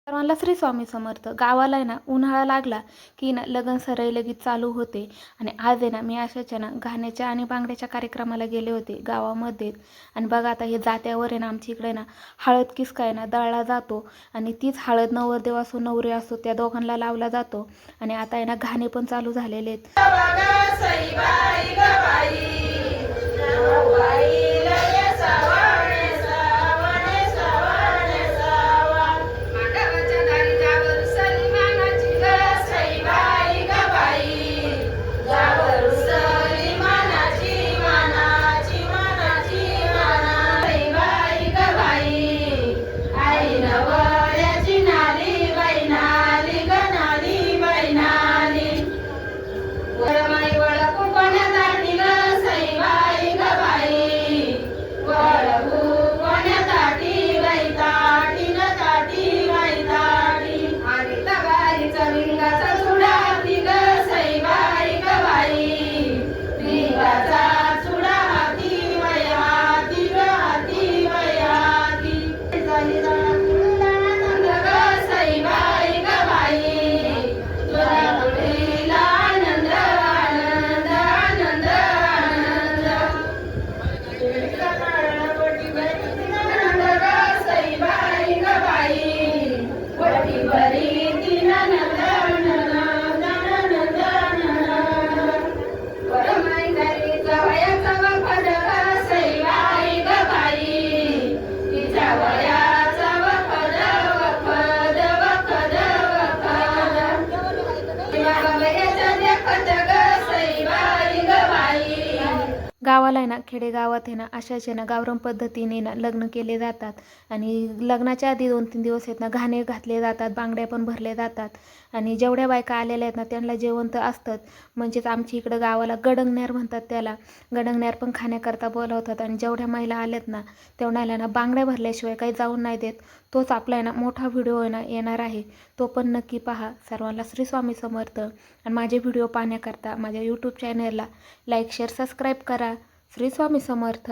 सर्वांना श्री स्वामी समर्थ. गावाला आहे ना उन्हाळा लागला की ना लगन सराई लगेच चालू होते. आणि आज आहे ना मी अशाच आहे ना घाण्याच्या आणि बांगड्याच्या कार्यक्रमाला गेले होते गावामध्ये. आणि बघा आता हे जात्यावर आहे ना आमच्या इकडे ना हळद किसका आहे ना दळला जातो. आणि तीच हळद नवरदेव असो नवरी असो त्या दोघांना लावला जातो. आणि आता आहे ना घाणे पण चालू झालेले आहेत. गावाला आहे ना खेडेगावात आहे ना अशाच आहे ना गावरान पद्धतीने ना लग्न केले जातात. आणि लग्नाच्या आधी 2-3 दिवस आहेत ना घाणे घातले जातात, बांगड्या पण भरले जातात. आणि जेवढ्या बायका आलेल्या आहेत ना त्यांना जेवण तर असतंच. म्हणजेच आमच्या इकडं गावाला गडंगण्यार म्हणतात त्याला. गडंगण्यार पण खाण्याकरता बोलवतात. आणि जेवढ्या महिला आल्यात ना तेवढ्याला ना बांगड्या भरल्याशिवाय काही जाऊन नाही देत. तोच आपला आहे ना मोठा व्हिडिओ आहे ना येणार आहे, तो पण नक्की पहा. सर्वांना श्री स्वामी समर्थ. आणि माझे व्हिडिओ पाहण्याकरता माझ्या यूट्यूब चॅनलला लाईक शेअर सबस्क्राईब करा. श्री स्वामी समर्थ.